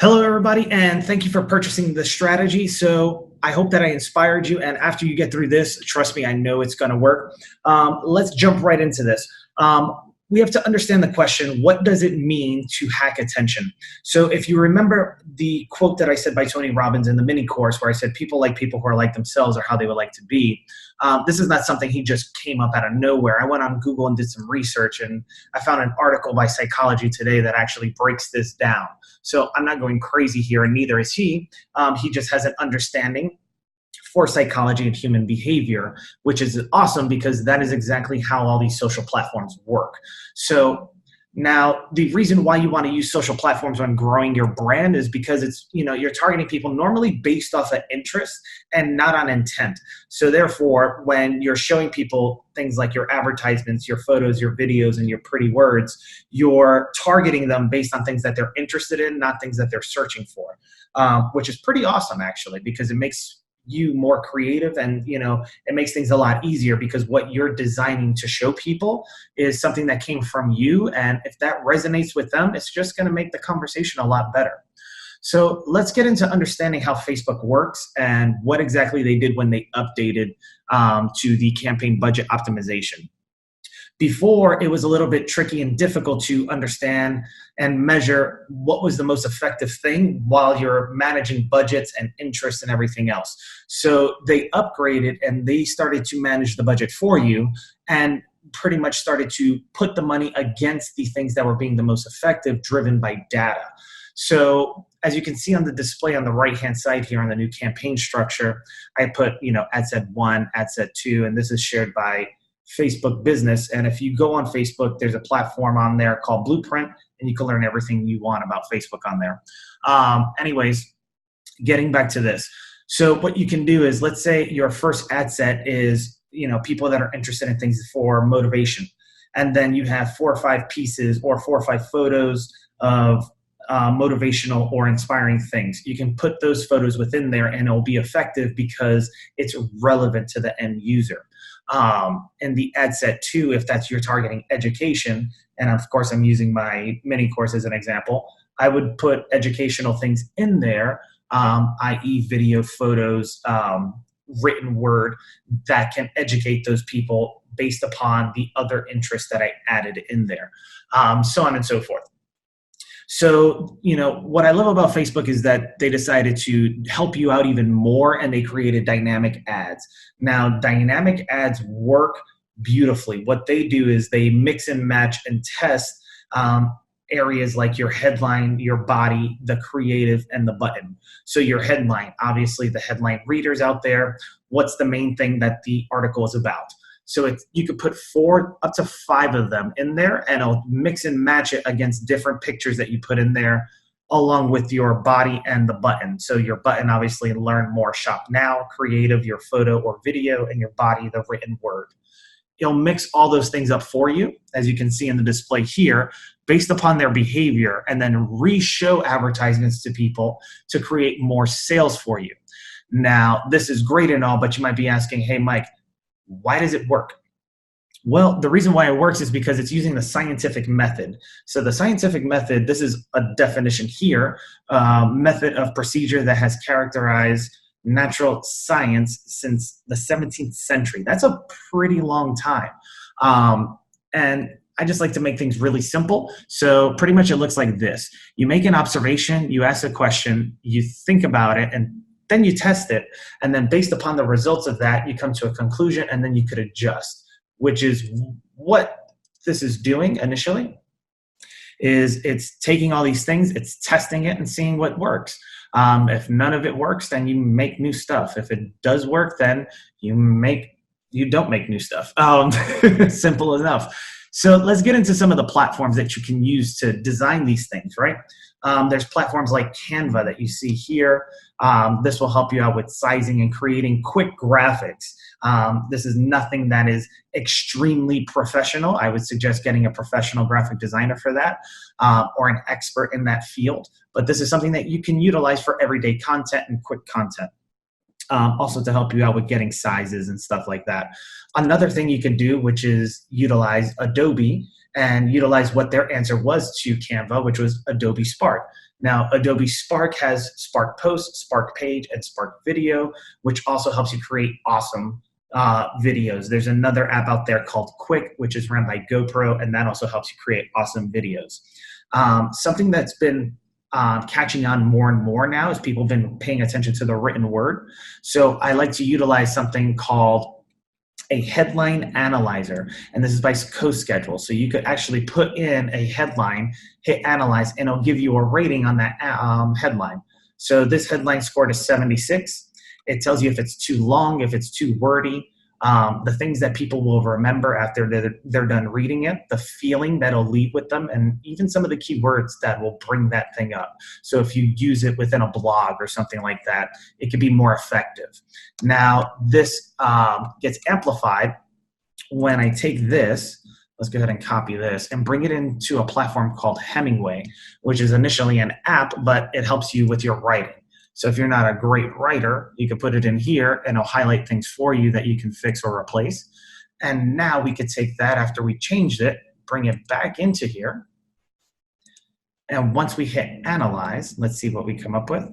Hello, everybody, and thank you for purchasing this strategy. So I hope that I inspired you. And after you get through this, trust me, I know it's going to work. Let's jump right into this. We have to understand the question, what does it mean to hack attention? So if you remember the quote that I said by Tony Robbins in the mini course, where I said people like people who are like themselves or how they would like to be, this is not something he just came up out of nowhere. I went on Google and did some research, and I found an article by Psychology Today that actually breaks this down. So I'm not going crazy here, and neither is he. He just has an understanding for psychology and human behavior, which is awesome because that is exactly how all these social platforms work. So now the reason why you want to use social platforms when growing your brand is because it's, you're targeting people normally based off of interest and not on intent. So therefore, when you're showing people things like your advertisements, your photos, your videos, and your pretty words, you're targeting them based on things that they're interested in, not things that they're searching for, which is pretty awesome actually, because it makes you more creative, and it makes things a lot easier because what you're designing to show people is something that came from you, and if that resonates with them, it's just going to make the conversation a lot better. So let's get into understanding how Facebook works and what exactly they did when they updated to the campaign budget optimization. Before, it was a little bit tricky and difficult to understand and measure what was the most effective thing while you're managing budgets and interest and everything else. So they upgraded and they started to manage the budget for you and pretty much started to put the money against the things that were being the most effective, driven by data. So as you can see on the display on the right-hand side here on the new campaign structure, I put, ad set 1, ad set 2, and this is shared by Facebook Business. And if you go on Facebook, there's a platform on there called Blueprint, and you can learn everything you want about Facebook on there. Anyways, getting back to this. So what you can do is, let's say your first ad set is, people that are interested in things for motivation. And then you have 4 or 5 pieces or 4 or 5 photos of motivational or inspiring things. You can put those photos within there and it'll be effective because it's relevant to the end user. And the ad set 2, if that's you're targeting education, and of course I'm using my mini course as an example, I would put educational things in there, i.e. video, photos, written word that can educate those people based upon the other interests that I added in there, so on and so forth. So, what I love about Facebook is that they decided to help you out even more, and they created dynamic ads. Now, dynamic ads work beautifully. What they do is they mix and match and test areas like your headline, your body, the creative, and the button. So your headline, obviously the headline readers out there, what's the main thing that the article is about? So you could put 4 up to 5 of them in there, and it'll mix and match it against different pictures that you put in there, along with your body and the button. So your button, obviously, learn more, shop now, creative, your photo or video, and your body, the written word. It'll mix all those things up for you, as you can see in the display here, based upon their behavior, and then re-show advertisements to people to create more sales for you. Now, this is great and all, but you might be asking, hey, Mike, why does it work? Well, the reason why it works is because it's using the scientific method. So the scientific method, this is a definition here, method of procedure that has characterized natural science since the 17th century. That's a pretty long time. And I just like to make things really simple. So pretty much it looks like this. You make an observation, you ask a question, you think about it, and then you test it, and then based upon the results of that, you come to a conclusion, and then you could adjust, which is what this is doing initially, is it's taking all these things, it's testing it and seeing what works. If none of it works, then you make new stuff. If it does work, then you don't make new stuff. Simple enough. So let's get into some of the platforms that you can use to design these things, right? There's platforms like Canva that you see here. This will help you out with sizing and creating quick graphics. This is nothing that is extremely professional. I would suggest getting a professional graphic designer for that, or an expert in that field. But this is something that you can utilize for everyday content and quick content. Also to help you out with getting sizes and stuff like that. Another thing you can do, which is utilize Adobe, and utilize what their answer was to Canva, which was Adobe Spark. Now, Adobe Spark has Spark Post, Spark Page, and Spark Video, which also helps you create awesome videos. There's another app out there called Quick, which is run by GoPro, and that also helps you create awesome videos. Something that's been catching on more and more now is people have been paying attention to the written word. So I like to utilize something called a headline analyzer, and this is by CoSchedule. So you could actually put in a headline, hit analyze, and it'll give you a rating on that headline. So this headline scored a 76. It tells you if it's too long, if it's too wordy, the things that people will remember after they're done reading it, the feeling that'll leave with them, and even some of the keywords that will bring that thing up. So if you use it within a blog or something like that, it could be more effective. Now, this gets amplified when I take this. Let's go ahead and copy this and bring it into a platform called Hemingway, which is initially an app, but it helps you with your writing. So if you're not a great writer, you can put it in here and it'll highlight things for you that you can fix or replace. And now we could take that after we changed it, bring it back into here. And once we hit analyze, let's see what we come up with.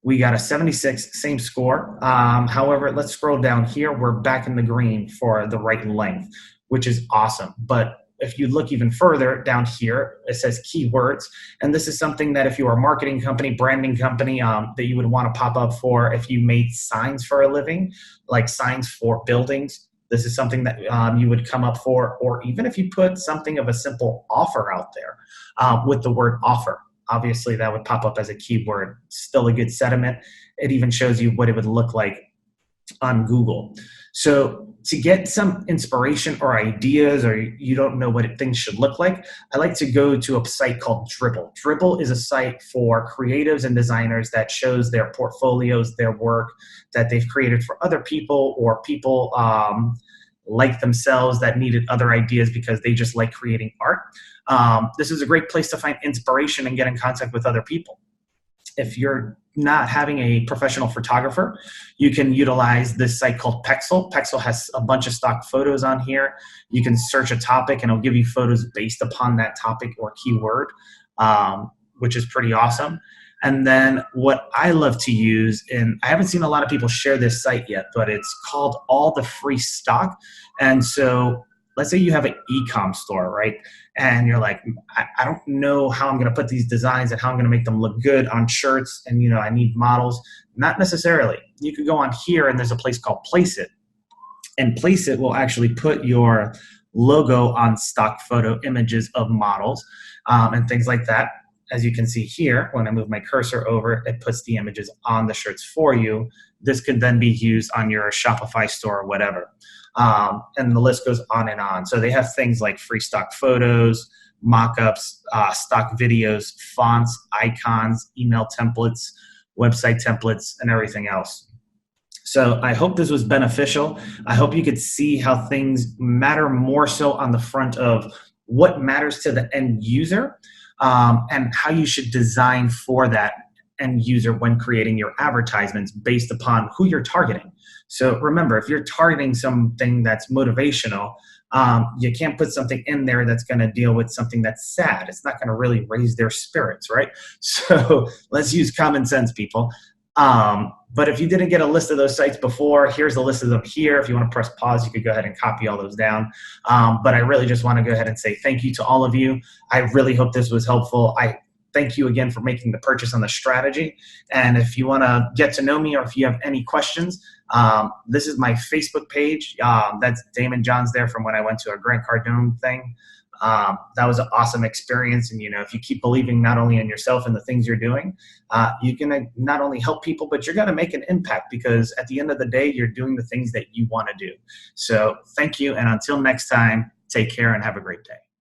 We got a 76, same score. However, let's scroll down here. We're back in the green for the right length, which is awesome. But if you look even further down here, it says keywords. And this is something that if you are a marketing company, branding company, that you would want to pop up for if you made signs for a living, like signs for buildings. This is something that you would come up for, or even if you put something of a simple offer out there with the word offer. Obviously, that would pop up as a keyword. Still a good sentiment. It even shows you what it would look like on Google. So to get some inspiration or ideas, or you don't know what things should look like, I like to go to a site called Dribbble. Dribbble is a site for creatives and designers that shows their portfolios, their work that they've created for other people, or people like themselves that needed other ideas because they just like creating art. This is a great place to find inspiration and get in contact with other people. If you're not having a professional photographer, you can utilize this site called Pexel. Pexel has a bunch of stock photos on here. You can search a topic and it'll give you photos based upon that topic or keyword, which is pretty awesome. And then what I love to use, and I haven't seen a lot of people share this site yet, but it's called All the Free Stock. And so let's say you have an e-com store, right? And you're like, I don't know how I'm going to put these designs and how I'm going to make them look good on shirts. And, you know, I need models. Not necessarily. You could go on here and there's a place called Place It. And Place It will actually put your logo on stock photo images of models and things like that. As you can see here, when I move my cursor over, it puts the images on the shirts for you. This could then be used on your Shopify store or whatever. And the list goes on and on. So they have things like free stock photos, mock-ups, stock videos, fonts, icons, email templates, website templates, and everything else. So I hope this was beneficial. I hope you could see how things matter more so on the front of what matters to the end user, and how you should design for that end user when creating your advertisements based upon who you're targeting. So remember, if you're targeting something that's motivational, you can't put something in there that's going to deal with something that's sad. It's not going to really raise their spirits, right? So let's use common sense, people. But if you didn't get a list of those sites before, here's a list of them here. If you want to press pause, you could go ahead and copy all those down. But I really just want to go ahead and say thank you to all of you. I really hope this was helpful. I thank you again for making the purchase on the strategy. And if you want to get to know me, or if you have any questions, this is my Facebook page. That's Damon Johns there from when I went to a Grant Cardone thing. That was an awesome experience. And, you know, if you keep believing not only in yourself and the things you're doing, you can not only help people, but you're going to make an impact, because at the end of the day, you're doing the things that you want to do. So thank you. And until next time, take care and have a great day.